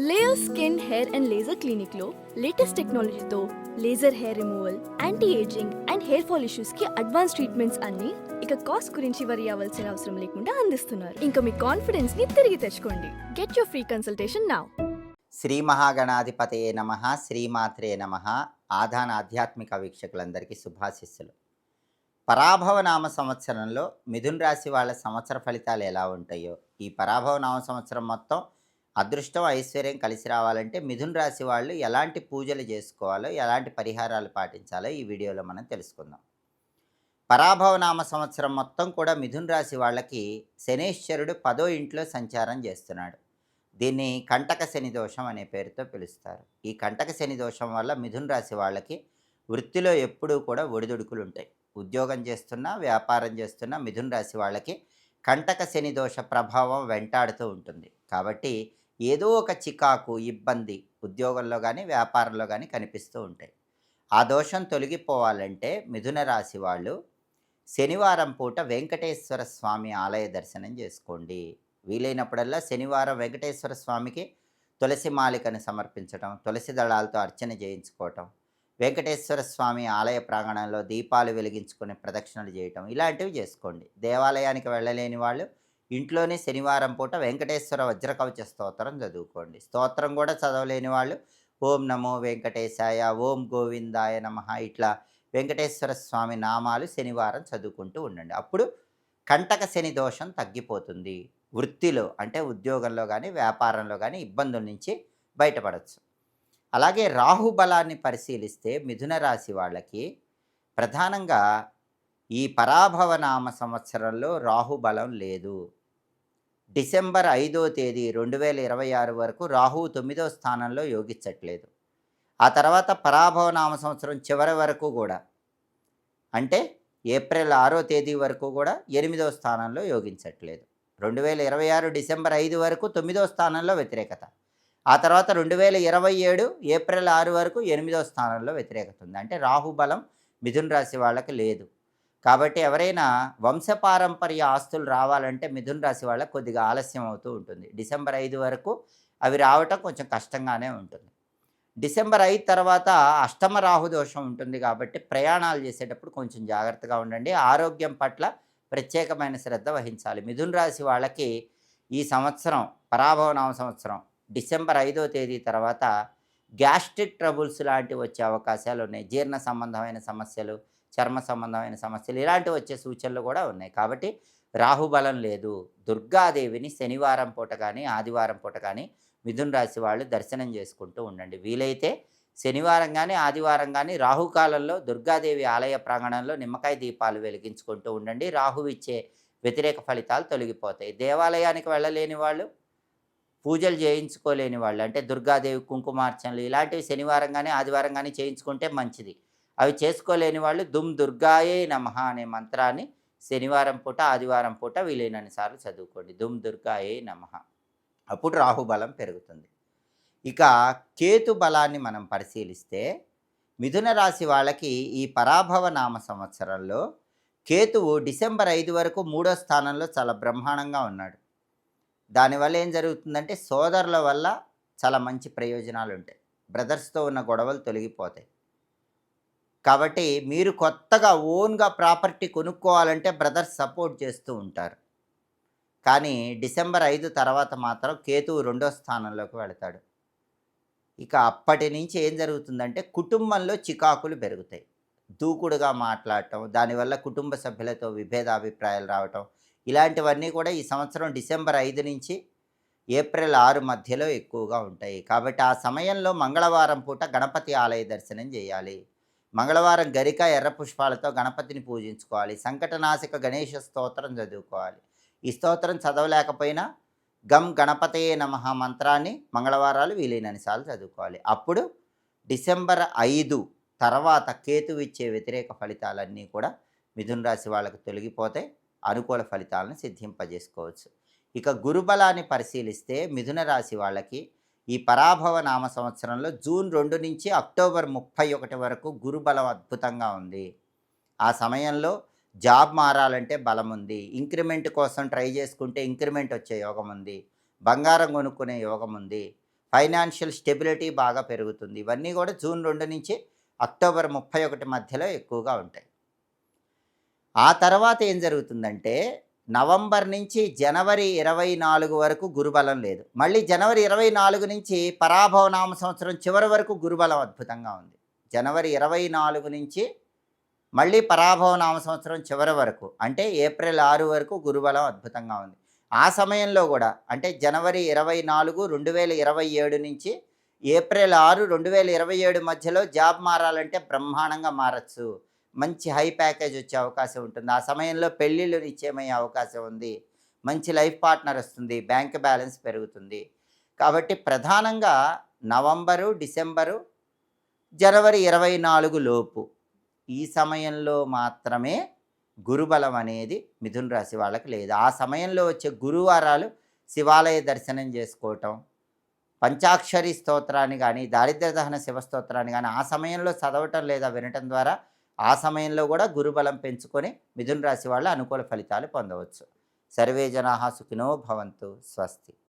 Layer skin hair and laser clinic లో latest టెక్నాలజీతో laser hair removal, anti ageing and hair fall issues కి advance treatments అన్ని ఇక cost గురించి వరి అవ్వాల్సిన అవసరం లేకుండా అందిస్తున్నారు. ఇంకా మీ కాన్ఫిడెన్స్ ని తిరిగి తెచ్చుకోండి. Get your free consultation now. శ్రీ మహాగణాధిపతయే నమ, శ్రీమాత్రే నమ. ఆధాన ఆధ్యాత్మిక వీక్షకులందరికీ శుభాశిస్సులు. పరాభవ నామ సంవత్సరంలో మిథున రాశి వాళ్ళ సంవత్సర ఫలితాలు ఎలా ఉంటాయో, ఈ పరాభవ నామ సంవత్సరం మొత్తం అదృష్టం ఐశ్వర్యం కలిసి రావాలంటే మిథున రాశి వాళ్ళు ఎలాంటి పూజలు చేసుకోవాలో, ఎలాంటి పరిహారాలు పాటించాలో ఈ వీడియోలో మనం తెలుసుకుందాం. పరాభవ నామ సంవత్సరం మొత్తం కూడా మిథున రాశి వాళ్ళకి శనేశ్వరుడు 10వ ఇంట్లో సంచారం చేస్తున్నాడు. దీన్ని కంటక శని దోషం అనే పేరుతో పిలుస్తారు. ఈ కంటక శని దోషం వల్ల మిథున రాశి వాళ్ళకి వృత్తిలో ఎప్పుడూ కూడా ఒడిదుడుకులు ఉంటాయి. ఉద్యోగం చేస్తున్నా, వ్యాపారం చేస్తున్నా మిథున రాశి వాళ్ళకి కంటక శని దోష ప్రభావం వెంటాడుతూ ఉంటుంది. కాబట్టి ఏదో ఒక చికాకు, ఇబ్బంది ఉద్యోగంలో కానీ వ్యాపారంలో కానీ కనిపిస్తూ ఉంటాయి. ఆ దోషం తొలగిపోవాలంటే మిథున రాశి వాళ్ళు శనివారం పూట వెంకటేశ్వర స్వామి ఆలయ దర్శనం చేసుకోండి. వీలైనప్పుడల్లా శనివారం వెంకటేశ్వర స్వామికి తులసి మాలికను సమర్పించడం, తులసి దళాలతో అర్చన చేయించుకోవటం, వెంకటేశ్వర స్వామి ఆలయ ప్రాంగణంలో దీపాలు వెలిగించుకుని ప్రదక్షిణలు చేయటం, ఇలాంటివి చేసుకోండి. దేవాలయానికి వెళ్ళలేని వాళ్ళు ఇంట్లోనే శనివారం పూట వెంకటేశ్వర వజ్రకవచ స్తోత్రం చదువుకోండి. స్తోత్రం కూడా చదవలేని వాళ్ళు ఓం నమో వెంకటేశాయ, ఓం గోవిందాయ నమః, ఇట్లా వెంకటేశ్వర స్వామి నామాలు శనివారం చదువుకుంటూ ఉండండి. అప్పుడు కంటక శని దోషం తగ్గిపోతుంది. వృత్తిలో అంటే ఉద్యోగంలో కానీ వ్యాపారంలో కానీ ఇబ్బందుల నుంచి బయటపడవచ్చు. అలాగే రాహుబలాన్ని పరిశీలిస్తే మిథున రాశి వాళ్ళకి ప్రధానంగా ఈ పరాభవ నామ సంవత్సరంలో రాహుబలం లేదు. డిసెంబర్ 5వ తేదీ 2026 వరకు రాహువు 9వ స్థానంలో యోగించట్లేదు. ఆ తర్వాత పరాభవ నామ సంవత్సరం చివరి వరకు కూడా, అంటే ఏప్రిల్ 6వ తేదీ వరకు కూడా 8వ స్థానంలో యోగించట్లేదు. 2026 డిసెంబర్ 5 వరకు 9వ స్థానంలో వ్యతిరేకత. ఆ తర్వాత 2027 ఏప్రిల్ 6 వరకు 8వ స్థానంలో వ్యతిరేకత ఉంది. అంటే రాహుబలం మిథున రాశి వాళ్ళకి లేదు. కాబట్టి ఎవరైనా వంశపారంపర్య ఆస్తులు రావాలంటే మిథున రాశి వాళ్ళకి కొద్దిగా ఆలస్యం అవుతూ ఉంటుంది. డిసెంబర్ 5 వరకు అవి రావటం కొంచెం కష్టంగానే ఉంటుంది. డిసెంబర్ 5 తర్వాత అష్టమ రాహు దోషం ఉంటుంది కాబట్టి ప్రయాణాలు చేసేటప్పుడు కొంచెం జాగ్రత్తగా ఉండండి. ఆరోగ్యం పట్ల ప్రత్యేకమైన శ్రద్ధ వహించాలి. మిథున రాశి వాళ్ళకి ఈ సంవత్సరం పరాభవ నామ సంవత్సరం డిసెంబర్ 5వ తేదీ తర్వాత గ్యాస్ట్రిక్ ట్రబుల్స్ లాంటివి వచ్చే అవకాశాలు ఉన్నాయి. జీర్ణ సంబంధమైన సమస్యలు, చర్మ సంబంధమైన సమస్యలు ఇలాంటివి వచ్చే సూచనలు కూడా ఉన్నాయి. కాబట్టి రాహుబలం లేదు. దుర్గాదేవిని శనివారం పూట కానీ ఆదివారం పూట కానీ మిథున రాశి వాళ్ళు దర్శనం చేసుకుంటూ ఉండండి. వీలైతే శనివారం కానీ ఆదివారం కానీ రాహుకాలంలో దుర్గాదేవి ఆలయ ప్రాంగణంలో నిమ్మకాయ దీపాలు వెలిగించుకుంటూ ఉండండి. రాహు ఇచ్చే వ్యతిరేక ఫలితాలు తొలగిపోతాయి. దేవాలయానికి వెళ్ళలేని వాళ్ళు, పూజలు చేయించుకోలేని వాళ్ళు, అంటే దుర్గాదేవి కుంకుమార్చనలు ఇలాంటివి శనివారం కానీ ఆదివారం కానీ చేయించుకుంటే మంచిది. అవి చేసుకోలేని వాళ్ళు దుమ్ దుర్గాయే నమః అనే మంత్రాన్ని శనివారం పూట ఆదివారం పూట వీలైనన్ని సార్లు చదువుకోండి. దుమ్ దుర్గాయే నమః. అప్పుడు రాహుబలం పెరుగుతుంది. ఇక కేతు బలాన్ని మనం పరిశీలిస్తే మిథున రాశి వాళ్ళకి ఈ పరాభవ నామ సంవత్సరంలో కేతువు డిసెంబర్ 5 వరకు 3వ స్థానంలో చాలా బ్రహ్మాండంగా ఉన్నాడు. దానివల్ల ఏం జరుగుతుందంటే సోదరుల వల్ల చాలా మంచి ప్రయోజనాలు ఉంటాయి. బ్రదర్స్తో ఉన్న గొడవలు తొలగిపోతాయి. కాబట్టి మీరు కొత్తగా ఓన్గా ప్రాపర్టీ కొనుక్కోవాలంటే బ్రదర్స్ సపోర్ట్ చేస్తూ ఉంటారు. కానీ డిసెంబర్ 5 తర్వాత మాత్రం కేతువు 2వ స్థానంలోకి వెళతాడు. ఇక అప్పటి నుంచి ఏం జరుగుతుందంటే కుటుంబంలో చికాకులు పెరుగుతాయి. దూకుడుగా మాట్లాడటం, దానివల్ల కుటుంబ సభ్యులతో విభేదాభిప్రాయాలు రావటం, ఇలాంటివన్నీ కూడా ఈ సంవత్సరం డిసెంబర్ 5 నుంచి ఏప్రిల్ 6 మధ్యలో ఎక్కువగా ఉంటాయి. కాబట్టి ఆ సమయంలో మంగళవారం పూట గణపతి ఆలయ దర్శనం చేయాలి. మంగళవారం గరిక ఎర్ర పుష్పాలతో గణపతిని పూజించుకోవాలి. సంకటనాశక గణేష స్తోత్రం చదువుకోవాలి. ఈ స్తోత్రం చదవలేకపోయినా గం గణపతయే నమః మంత్రాన్ని మంగళవారాలు వీలైనన్నిసార్లు చదువుకోవాలి. అప్పుడు డిసెంబర్ 5 తర్వాత కేతువు ఇచ్చే వ్యతిరేక ఫలితాలన్నీ కూడా మిథున రాశి వాళ్ళకు తొలగిపోతే అనుకూల ఫలితాలను సిద్ధింపజేసుకోవచ్చు. ఇక గురుబలాన్ని పరిశీలిస్తే మిథున రాశి వాళ్ళకి ఈ పరాభవ నామ సంవత్సరంలో జూన్ 2 నుంచి అక్టోబర్ 31 వరకు గురుబలం అద్భుతంగా ఉంది. ఆ సమయంలో జాబ్ మారాలంటే బలం ఉంది. ఇంక్రిమెంట్ కోసం ట్రై చేసుకుంటే ఇంక్రిమెంట్ వచ్చే యోగం ఉంది. బంగారం కొనుక్కునే యోగం ఉంది. ఫైనాన్షియల్ స్టెబిలిటీ బాగా పెరుగుతుంది. ఇవన్నీ కూడా జూన్ 2 నుంచి అక్టోబర్ 31 మధ్యలో ఎక్కువగా ఉంటాయి. ఆ తర్వాత ఏం జరుగుతుందంటే నవంబర్ నుంచి జనవరి 24 వరకు గురుబలం లేదు. మళ్ళీ జనవరి 24 నుంచి పరాభవ నామ సంవత్సరం చివరి వరకు గురుబలం అద్భుతంగా ఉంది. జనవరి 24 నుంచి మళ్ళీ పరాభవ నామ సంవత్సరం చివరి వరకు అంటే ఏప్రిల్ 6 వరకు గురుబలం అద్భుతంగా ఉంది. ఆ సమయంలో కూడా అంటే జనవరి 24 2027 నుంచి ఏప్రిల్ 6 2027 మధ్యలో జాబ్ మారాలంటే బ్రహ్మాండంగా మారచ్చు. మంచి హై ప్యాకేజ్ వచ్చే అవకాశం ఉంటుంది. ఆ సమయంలో పెళ్ళిళ్ళు నిశ్చయమయ్యే అవకాశం ఉంది. మంచి లైఫ్ పార్ట్నర్ వస్తుంది. బ్యాంక్ బ్యాలెన్స్ పెరుగుతుంది. కాబట్టి ప్రధానంగా నవంబరు, డిసెంబరు, జనవరి 24 లోపు ఈ సమయంలో మాత్రమే గురుబలం అనేది మిథున రాశి వాళ్ళకి లేదు. ఆ సమయంలో వచ్చే గురువారాలు శివాలయ దర్శనం చేసుకోవటం, పంచాక్షరి స్తోత్రాన్ని కానీ, దారిద్ర్య దహన శివ స్తోత్రాన్ని కానీ ఆ సమయంలో చదవటం లేదా వినటం ద్వారా ఆ సమయంలో కూడా గురుబలం పెంచుకొని మిథున రాశి వాళ్ళు అనుకూల ఫలితాలు పొందవచ్చు. సర్వే జనాః సుఖినో భవంతు. స్వస్తి.